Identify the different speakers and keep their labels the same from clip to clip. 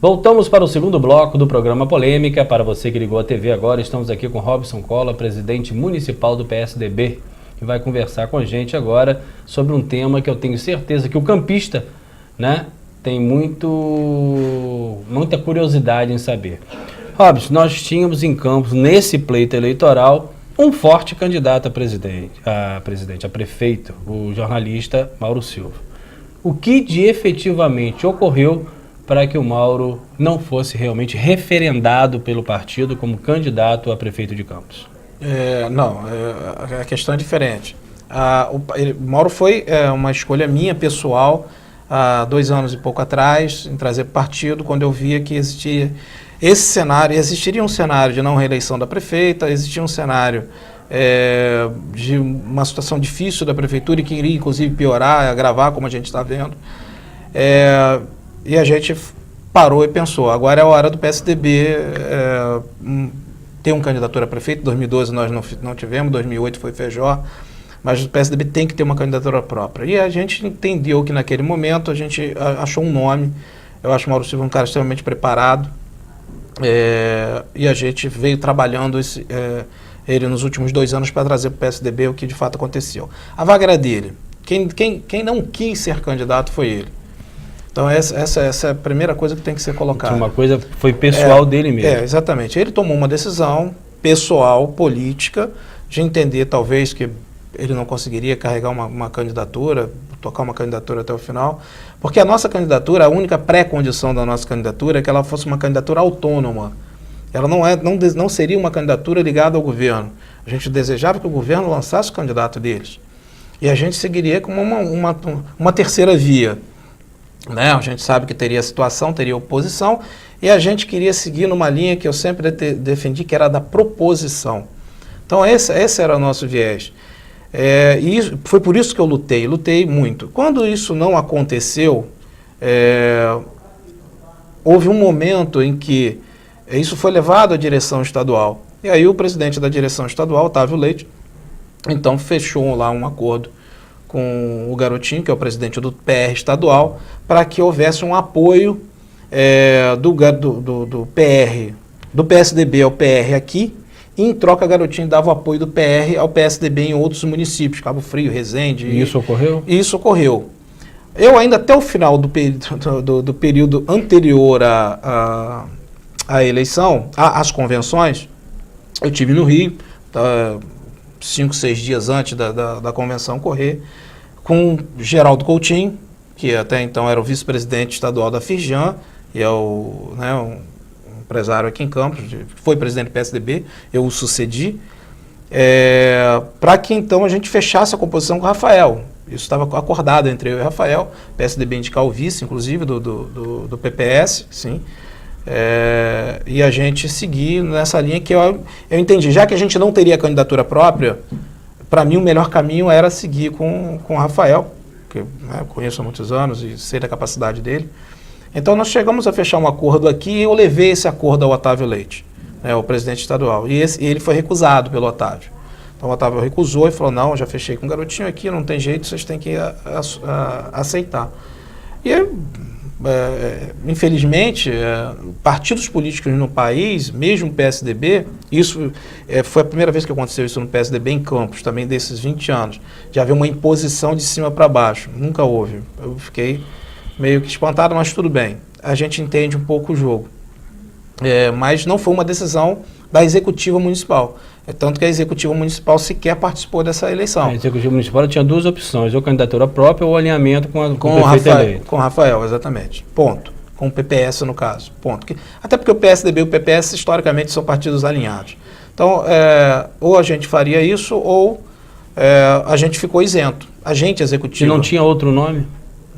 Speaker 1: Voltamos para o segundo bloco do programa Polêmica. Para você que ligou a TV agora, estamos aqui com Robson Colla, presidente municipal do PSDB, que vai conversar com a gente agora sobre um tema que eu tenho certeza que o campista, né, tem muita curiosidade em saber. Robson, nós tínhamos em Campos, nesse pleito eleitoral, um forte candidato a prefeito, o jornalista Mauro Silva. O que de efetivamente ocorreu para que o Mauro não fosse realmente referendado pelo partido como candidato a prefeito de Campos?
Speaker 2: A questão é diferente. O Mauro foi uma escolha minha, pessoal, há 2 anos e pouco atrás, em trazer partido, quando eu via que existia esse cenário, existiria um cenário de não reeleição da prefeita, existia um cenário de uma situação difícil da prefeitura e que iria, inclusive, piorar, agravar, como a gente está vendo. E a gente parou e pensou, agora é a hora do PSDB ter uma candidatura a prefeito. Em 2012 nós não tivemos, 2008 foi Feijó, mas o PSDB tem que ter uma candidatura própria. E a gente entendeu que naquele momento a gente achou um nome. Eu acho o Mauro Silva um cara extremamente preparado, e a gente veio trabalhando ele nos últimos 2 anos para trazer para o PSDB o que de fato aconteceu. A vaga era dele. Quem não quis ser candidato foi ele. Então essa é a primeira coisa que tem que ser colocada.
Speaker 1: Uma coisa foi pessoal dele mesmo.
Speaker 2: Exatamente. Ele tomou uma decisão pessoal, política, de entender talvez que ele não conseguiria carregar uma candidatura, tocar uma candidatura até o final, porque a nossa candidatura, a única pré-condição da nossa candidatura é que ela fosse uma candidatura autônoma. Ela não seria uma candidatura ligada ao governo. A gente desejava que o governo lançasse o candidato deles. E a gente seguiria como uma terceira via. Né? A gente sabe que teria situação, teria oposição, e a gente queria seguir numa linha que eu sempre defendi, que era da proposição. Então esse era o nosso viés. E foi por isso que eu lutei muito. Quando isso não aconteceu, houve um momento em que isso foi levado à direção estadual. E aí o presidente da direção estadual, Otávio Leite, então fechou lá um acordo com o Garotinho, que é o presidente do PR estadual, para que houvesse um apoio do PSDB ao PR aqui, e em troca Garotinho dava o apoio do PR ao PSDB em outros municípios, Cabo Frio, Resende.
Speaker 1: E isso ocorreu?
Speaker 2: Isso ocorreu. Eu ainda até o final do período anterior à eleição, às convenções, eu estive no Rio, 5, 6 dias antes da convenção ocorrer, com Geraldo Coutinho, que até então era o vice-presidente estadual da Firjan, e é um empresário aqui em Campos, foi presidente do PSDB, eu o sucedi, para que então a gente fechasse a composição com o Rafael. Isso estava acordado entre eu e o Rafael, o PSDB indicar o vice, inclusive, do PPS, sim. E a gente seguir nessa linha que eu entendi. Já que a gente não teria candidatura própria, para mim o melhor caminho era seguir com o Rafael, que eu conheço há muitos anos e sei da capacidade dele. Então nós chegamos a fechar um acordo aqui e eu levei esse acordo ao Otávio Leite, o presidente estadual. E ele foi recusado pelo Otávio. Então o Otávio recusou e falou, não, já fechei com o Garotinho aqui, não tem jeito, vocês têm que aceitar. E infelizmente, partidos políticos no país, mesmo o PSDB, isso foi a primeira vez que aconteceu isso no PSDB em Campos, também desses 20 anos, de haver uma imposição de cima para baixo. Nunca houve. Eu fiquei meio que espantado, mas tudo bem. A gente entende um pouco o jogo. Mas não foi uma decisão da Executiva Municipal. Tanto que a Executiva Municipal sequer participou dessa eleição.
Speaker 1: A Executiva Municipal tinha 2 opções, ou candidatura própria ou alinhamento com o prefeito eleito.
Speaker 2: Com o Rafael, exatamente. Ponto. Com o PPS, no caso. Ponto. Até porque o PSDB e o PPS, historicamente, são partidos alinhados. Então, ou a gente faria isso, ou a gente ficou isento. A gente, Executiva...
Speaker 1: E não tinha outro nome?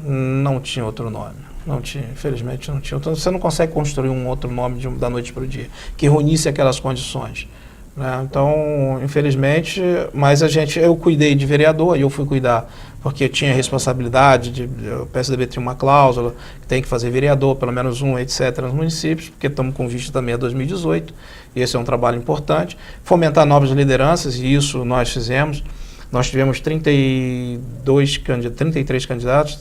Speaker 2: Não tinha outro nome. Não tinha, infelizmente não tinha. Então, você não consegue construir um outro nome da noite para o dia, que reunisse aquelas condições. Então, infelizmente, mas eu cuidei de vereador e eu fui cuidar, porque eu tinha responsabilidade, o PSDB tinha uma cláusula, que tem que fazer vereador, pelo menos um, etc., nos municípios, porque estamos com vista também a 2018, e esse é um trabalho importante. Fomentar novas lideranças, e isso nós fizemos. Nós tivemos 32 candidatos,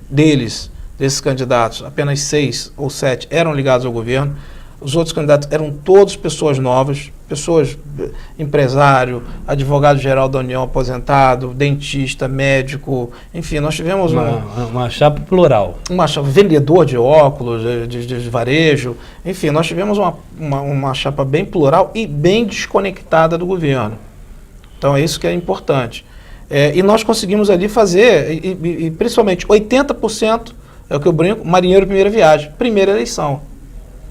Speaker 2: deles desses candidatos, apenas 6 ou 7 eram ligados ao governo. Os outros candidatos eram todos pessoas novas, pessoas, empresário, advogado-geral da União aposentado, dentista, médico, enfim, nós tivemos
Speaker 1: uma chapa plural.
Speaker 2: Uma chapa, vendedor de óculos, de varejo, enfim, nós tivemos uma chapa bem plural e bem desconectada do governo. Então é isso que é importante. E nós conseguimos ali fazer, e principalmente 80%, é o que eu brinco, marinheiro primeira viagem, primeira eleição.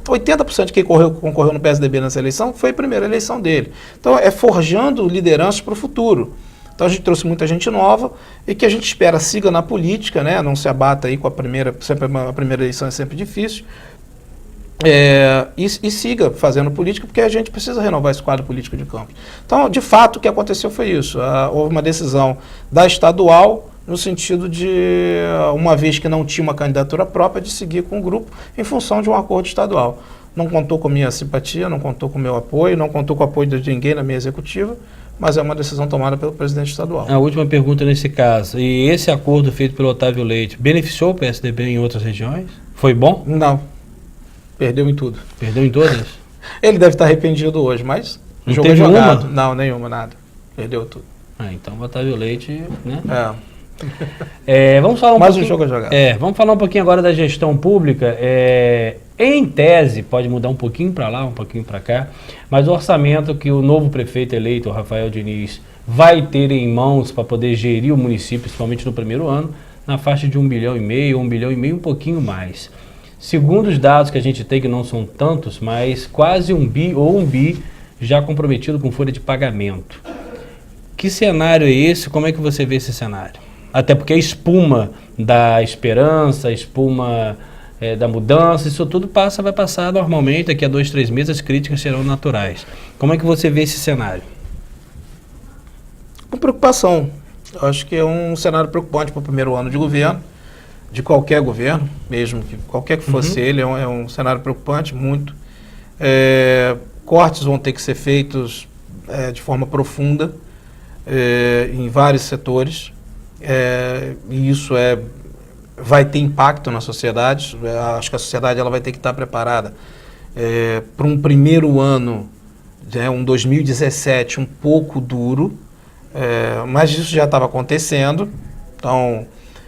Speaker 2: 80% de quem concorreu no PSDB nessa eleição foi a primeira eleição dele. Então, é forjando lideranças para o futuro. Então, a gente trouxe muita gente nova e que a gente espera siga na política, né? Não se abata aí com a primeira eleição é sempre difícil. E siga fazendo política, porque a gente precisa renovar esse quadro político de Campos. Então, de fato, o que aconteceu foi isso. Houve uma decisão da estadual, no sentido de, uma vez que não tinha uma candidatura própria, de seguir com o grupo em função de um acordo estadual. Não contou com minha simpatia, não contou com o meu apoio, não contou com o apoio de ninguém na minha executiva, mas é uma decisão tomada pelo presidente estadual.
Speaker 1: A última pergunta nesse caso, e esse acordo feito pelo Otávio Leite, beneficiou o PSDB em outras regiões? Foi bom?
Speaker 2: Não. Perdeu em tudo.
Speaker 1: Perdeu em todas?
Speaker 2: Ele deve estar arrependido hoje, mas
Speaker 1: não
Speaker 2: jogo
Speaker 1: teve
Speaker 2: jogado.
Speaker 1: Uma?
Speaker 2: Não, nenhuma, nada. Perdeu tudo.
Speaker 1: Então o Otávio Leite, né?
Speaker 2: Vamos falar mais um jogo a jogar.
Speaker 1: Vamos falar um pouquinho agora da gestão pública. Em tese, pode mudar um pouquinho para lá, um pouquinho para cá, mas o orçamento que o novo prefeito eleito, o Rafael Diniz, vai ter em mãos para poder gerir o município, principalmente no primeiro ano, na faixa de 1,5 bilhão, 1,5 bilhão, um pouquinho mais. Segundo os dados que a gente tem, que não são tantos, mas quase 1 bi já comprometido com folha de pagamento. Que cenário é esse? Como é que você vê esse cenário? Até porque a espuma da esperança, a espuma da mudança, isso tudo vai passar normalmente, daqui a 2, 3 meses as críticas serão naturais. Como é que você vê esse cenário?
Speaker 2: Com preocupação. Eu acho que é um cenário preocupante para o primeiro ano de governo, de qualquer governo, mesmo que qualquer que fosse ele, é um cenário preocupante, muito. Cortes vão ter que ser feitos de forma profunda em vários setores. E isso vai ter impacto na sociedade. Acho que a sociedade ela vai ter que estar preparada para um primeiro ano, um 2017 um pouco duro, mas isso já estava acontecendo, então,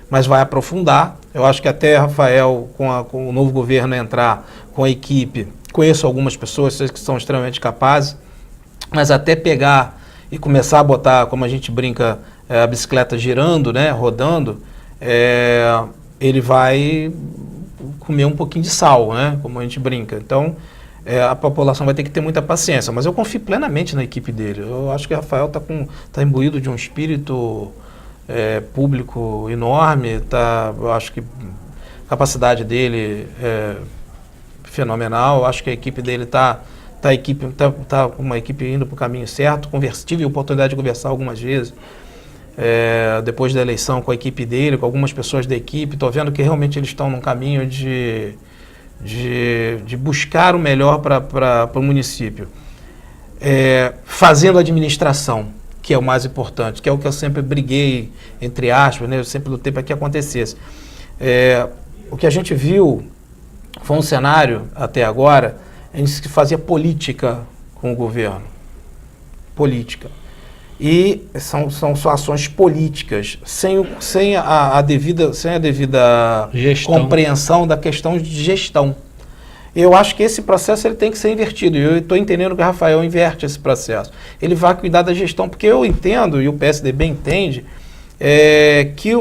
Speaker 2: mas vai aprofundar. Eu acho que até Rafael, com o novo governo entrar, com a equipe, conheço algumas pessoas que são extremamente capazes, mas até pegar e começar a botar, como a gente brinca, a bicicleta girando, né, rodando, ele vai comer um pouquinho de sal, né, como a gente brinca. Então, a população vai ter que ter muita paciência, mas eu confio plenamente na equipe dele. Eu acho que o Rafael está imbuído de um espírito público enorme, eu acho que a capacidade dele é fenomenal. Eu acho que a equipe dele está com uma equipe indo para o caminho certo. Tive a oportunidade de conversar algumas vezes depois da eleição com a equipe dele, com algumas pessoas da equipe. Estou vendo que realmente eles estão num caminho de buscar o melhor para o município, fazendo administração, que é o mais importante, que é o que eu sempre briguei, entre aspas, né? Eu sempre lutei para que acontecesse. O que a gente viu foi um cenário, até agora, em que fazia política com o governo. Política. E são ações políticas, sem a devida compreensão da questão de gestão. Eu acho que esse processo ele tem que ser invertido, e eu estou entendendo que o Rafael inverte esse processo. Ele vai cuidar da gestão, porque eu entendo, e o PSDB entende, que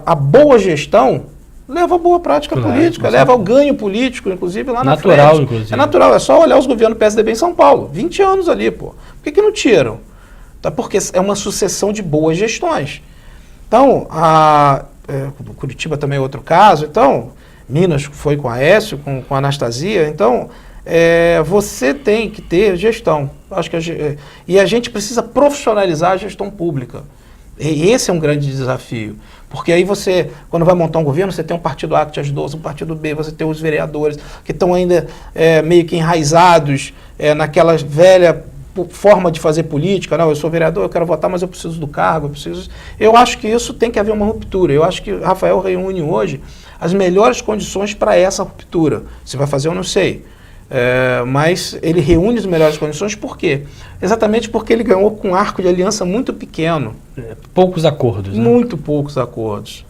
Speaker 2: a boa gestão leva a boa prática política, leva ao ganho político, inclusive lá na frente.
Speaker 1: Natural, inclusive.
Speaker 2: É natural, é só olhar os governos do PSDB em São Paulo, 20 anos ali, pô. Por que não tiram? Porque é uma sucessão de boas gestões. Então, Curitiba também é outro caso. Então, Minas foi com a Aécio, com a Anastasia. Então, você tem que ter gestão. Acho que e a gente precisa profissionalizar a gestão pública. E esse é um grande desafio. Porque aí você, quando vai montar um governo, você tem um partido A que te ajudou, um partido B, você tem os vereadores que estão ainda meio que enraizados naquela velha forma de fazer política, não, eu sou vereador, eu quero votar, mas eu preciso do cargo, eu acho que isso tem que haver uma ruptura. Eu acho que Rafael reúne hoje as melhores condições para essa ruptura. Se vai fazer, eu não sei. Mas ele reúne as melhores condições, por quê? Exatamente porque ele ganhou com um arco de aliança muito pequeno.
Speaker 1: Poucos acordos, né?
Speaker 2: Muito poucos acordos.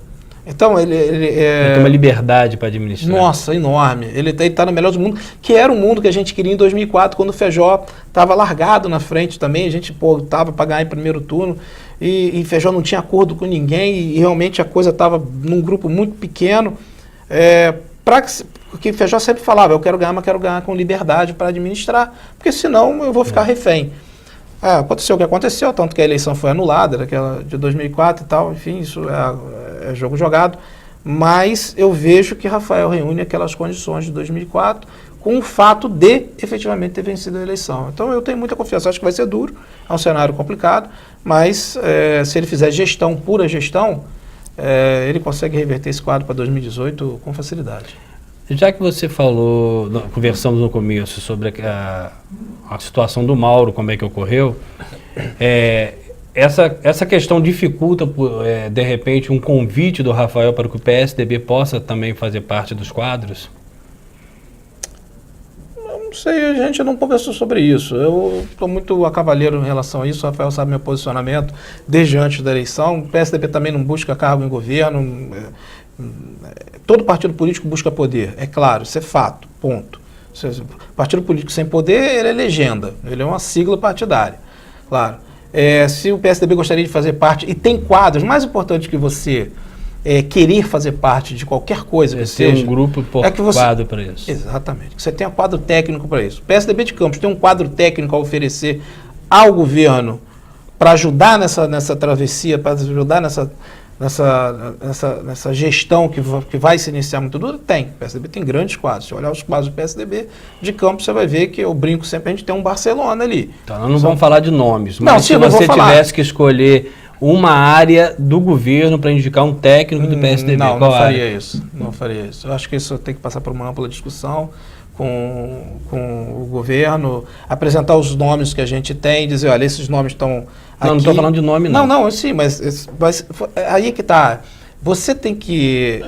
Speaker 2: Então, ele
Speaker 1: tem uma liberdade para administrar.
Speaker 2: Nossa, enorme. Ele está no melhor do mundo, que era o mundo que a gente queria em 2004, quando o Feijó estava largado na frente também. A gente estava para ganhar em primeiro turno e Feijó não tinha acordo com ninguém e realmente a coisa estava num grupo muito pequeno. Porque Feijó sempre falava, eu quero ganhar, mas quero ganhar com liberdade para administrar, porque senão eu vou ficar refém. Aconteceu o que aconteceu, tanto que a eleição foi anulada, daquela de 2004 e tal, enfim, isso é jogo jogado, mas eu vejo que Rafael reúne aquelas condições de 2004 com o fato de efetivamente ter vencido a eleição. Então eu tenho muita confiança, acho que vai ser duro, é um cenário complicado, mas se ele fizer gestão, pura gestão, ele consegue reverter esse quadro para 2018 com facilidade.
Speaker 1: Já que você falou, conversamos no começo sobre a situação do Mauro, como é que ocorreu, essa questão dificulta, de repente, um convite do Rafael para que o PSDB possa também fazer parte dos quadros?
Speaker 2: Não sei, a gente não conversou sobre isso. Eu estou muito a cavaleiro em relação a isso, o Rafael sabe meu posicionamento desde antes da eleição. O PSDB também não busca cargo em governo. Todo partido político busca poder, é claro, isso é fato, ponto. Partido político sem poder, ele é legenda, ele é uma sigla partidária, claro. Se o PSDB gostaria de fazer parte, e tem quadros, mais importante que você querer fazer parte de qualquer coisa que seja...
Speaker 1: um grupo quadro para isso.
Speaker 2: Exatamente, que você tenha quadro técnico para isso. O PSDB de Campos tem um quadro técnico a oferecer ao governo para ajudar nessa travessia, para ajudar nessa gestão que vai se iniciar muito dura? Tem. O PSDB tem grandes quadros. Se olhar os quadros do PSDB de Campos, você vai ver que eu brinco sempre, a gente tem um Barcelona ali.
Speaker 1: Então, nós não vamos falar de nomes, mas
Speaker 2: não,
Speaker 1: se você tivesse que escolher uma área do governo para indicar um técnico do PSDB,
Speaker 2: não
Speaker 1: faria
Speaker 2: isso. Não faria isso. Eu acho que isso tem que passar por uma ampla discussão com o governo, apresentar os nomes que a gente tem, dizer, olha, esses nomes estão aqui.
Speaker 1: Não estou falando de nome, não.
Speaker 2: Não, sim, mas aí que está. Você tem que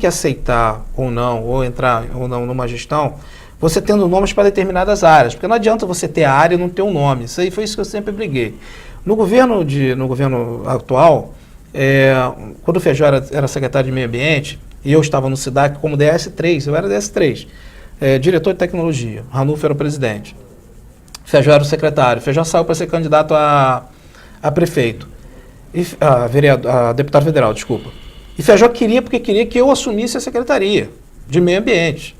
Speaker 2: aceitar ou não, ou entrar ou não numa gestão, você tendo nomes para determinadas áreas, porque não adianta você ter a área e não ter um nome. Isso aí foi isso que eu sempre briguei. No governo atual, quando o Feijó era secretário de Meio Ambiente, e eu estava no SIDAC como DS3, eu era DS3, diretor de tecnologia, Ranulfo era o presidente, Feijó era o secretário, Feijó saiu para ser candidato a prefeito, a deputado federal, desculpa. E Feijó queria que eu assumisse a secretaria de Meio Ambiente.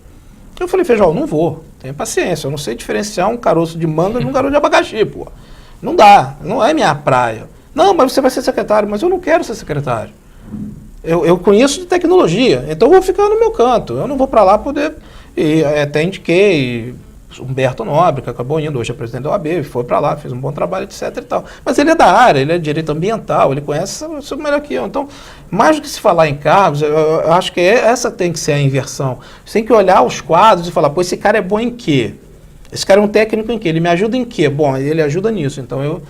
Speaker 2: Eu falei, Feijó, não vou, tenha paciência, eu não sei diferenciar um caroço de manga de um garoto de abacaxi, pô. Não dá, não é minha praia. Não, mas você vai ser secretário, mas eu não quero ser secretário. Eu conheço de tecnologia, então eu vou ficar no meu canto. Eu não vou para lá poder... até indiquei Humberto Nobre, que acabou indo, hoje é presidente da OAB, foi para lá, fez um bom trabalho, etc. e tal. Mas ele é da área, ele é de direito ambiental, ele conhece isso melhor que eu. Então, mais do que se falar em cargos, eu acho que essa tem que ser a inversão. Você tem que olhar os quadros e falar, pô, esse cara é bom em quê? Esse cara é um técnico em quê? Ele me ajuda em quê? Bom, ele ajuda nisso, então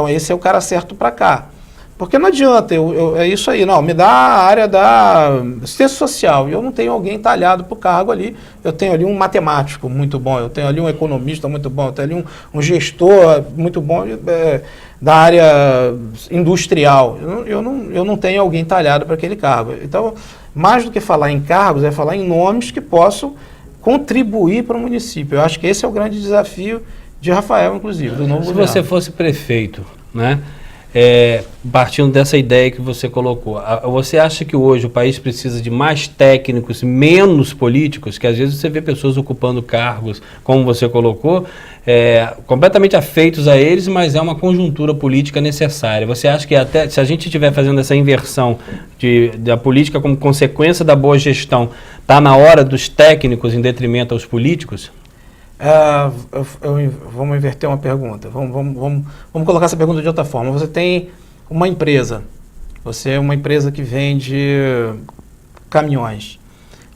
Speaker 2: esse é o cara certo para cá. Porque não adianta, é isso aí, não, me dá a área da assistência social, e eu não tenho alguém talhado para o cargo ali, eu tenho ali um matemático muito bom, eu tenho ali um economista muito bom, eu tenho ali um gestor muito bom da área industrial, eu não tenho alguém talhado para aquele cargo. Então, mais do que falar em cargos, é falar em nomes que possam contribuir para o município. Eu acho que esse é o grande desafio de Rafael, inclusive, do novo governo.
Speaker 1: Se você fosse prefeito, né? Partindo dessa ideia que você colocou, você acha que hoje o país precisa de mais técnicos, menos políticos? Que às vezes você vê pessoas ocupando cargos, como você colocou, completamente afeitos a eles, mas é uma conjuntura política necessária. Você acha que até se a gente estiver fazendo essa inversão da política como consequência da boa gestão, está na hora dos técnicos em detrimento aos políticos?
Speaker 2: Vamos inverter uma pergunta. Vamos colocar essa pergunta de outra forma. Você tem uma empresa. Você é uma empresa que vende caminhões.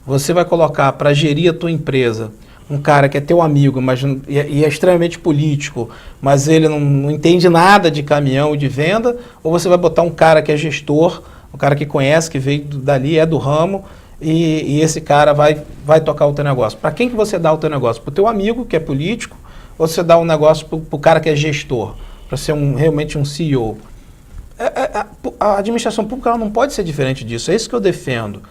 Speaker 2: Você vai colocar para gerir a tua empresa um cara que é teu amigo, mas e é extremamente político, mas ele não entende nada de caminhão e de venda, ou você vai botar um cara que é gestor, um cara que conhece, que veio dali, é do ramo, e esse cara vai tocar o teu negócio. Para quem que você dá o teu negócio? Para o teu amigo, que é político, ou você dá o negócio para o cara que é gestor, para ser realmente um CEO? A administração pública ela não pode ser diferente disso, é isso que eu defendo.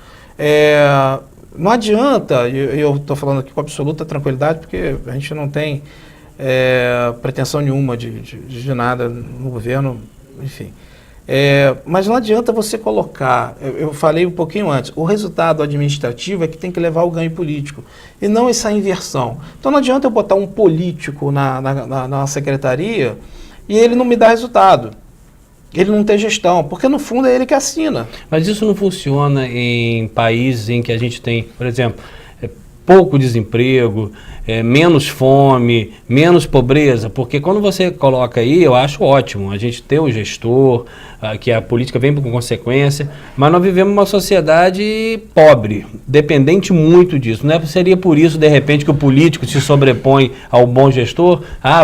Speaker 2: Não adianta, eu estou falando aqui com absoluta tranquilidade, porque a gente não tem pretensão nenhuma de nada no governo, enfim. Mas não adianta você colocar, eu falei um pouquinho antes, o resultado administrativo é que tem que levar o ganho político, e não essa inversão. Então não adianta eu botar um político na secretaria e ele não me dá resultado. Ele não tem gestão, porque no fundo é ele que assina.
Speaker 1: Mas isso não funciona em países em que a gente tem, por exemplo, pouco desemprego, menos fome, menos pobreza, porque quando você coloca aí, eu acho ótimo, a gente ter um gestor, que a política vem com consequência, mas nós vivemos uma sociedade pobre, dependente muito disso. Não seria por isso, de repente, que o político se sobrepõe ao bom gestor?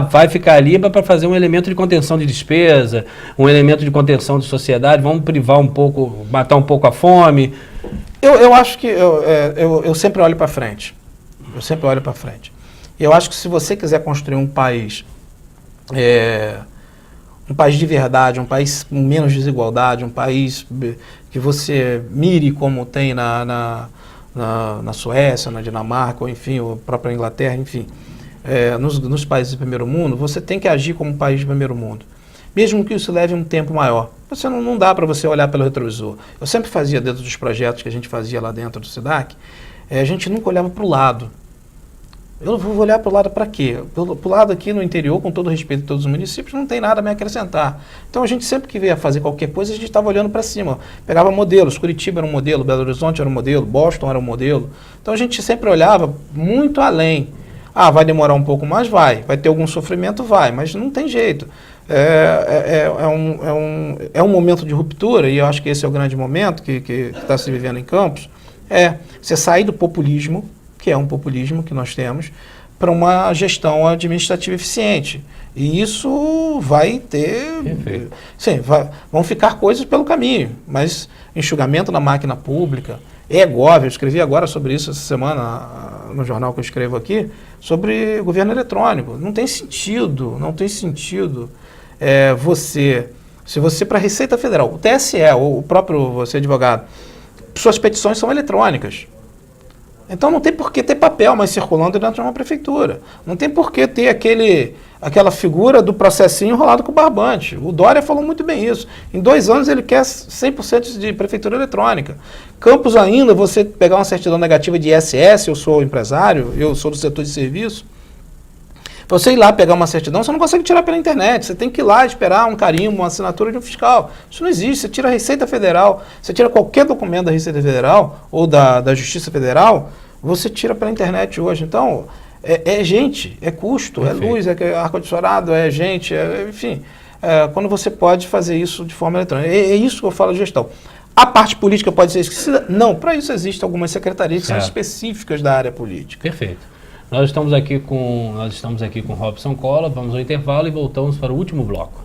Speaker 1: Vai ficar ali para fazer um elemento de contenção de despesa, um elemento de contenção de sociedade, vamos privar um pouco, matar um pouco a fome.
Speaker 2: Eu acho que eu sempre olho para frente. Eu sempre olho para frente. E eu acho que se você quiser construir um país de verdade, um país com menos desigualdade, um país que você mire como tem na Suécia, na Dinamarca, ou enfim, ou própria Inglaterra, enfim, nos países de primeiro mundo, você tem que agir como um país de primeiro mundo. Mesmo que isso leve um tempo maior. Você não dá para você olhar pelo retrovisor. Eu sempre fazia dentro dos projetos que a gente fazia lá dentro do SIDAC, a gente nunca olhava para o lado. Eu vou olhar para o lado para quê? Para o lado aqui no interior, com todo respeito a todos os municípios, não tem nada a me acrescentar. Então a gente sempre que ia fazer qualquer coisa, a gente estava olhando para cima. Pegava modelos, Curitiba era um modelo, Belo Horizonte era um modelo, Boston era um modelo. Então a gente sempre olhava muito além. Vai demorar um pouco mais? Vai ter algum sofrimento? Vai, mas não tem jeito. É um momento de ruptura, e eu acho que esse é o grande momento que está se vivendo em Campos, você sair do populismo, que é um populismo que nós temos, para uma gestão administrativa eficiente. E isso vai ter...
Speaker 1: Perfeito.
Speaker 2: Sim, vão ficar coisas pelo caminho, mas enxugamento na máquina pública, eu escrevi agora sobre isso essa semana, no jornal que eu escrevo aqui, sobre governo eletrônico. Não tem sentido, se você para a Receita Federal, o TSE, ou o próprio você advogado, suas petições são eletrônicas. Então não tem por que ter papel mais circulando dentro de uma prefeitura. Não tem por que ter aquela figura do processinho enrolado com o barbante. O Dória falou muito bem isso. Em 2 anos ele quer 100% de prefeitura eletrônica. Campos ainda, você pegar uma certidão negativa de ISS, eu sou empresário, eu sou do setor de serviço, para você ir lá pegar uma certidão, você não consegue tirar pela internet. Você tem que ir lá esperar um carimbo, uma assinatura de um fiscal. Isso não existe. Você tira a Receita Federal, você tira qualquer documento da Receita Federal ou da Justiça Federal, você tira pela internet hoje. Então, é gente, é custo,
Speaker 1: Perfeito.
Speaker 2: É luz, é ar-condicionado, é gente, enfim. Quando você pode fazer isso de forma eletrônica. É isso que eu falo de gestão. A parte política pode ser esquecida? Não, para isso existem algumas secretarias que são específicas da área política.
Speaker 1: Perfeito. Nós estamos aqui com Robson Cola, vamos ao intervalo e voltamos para o último bloco.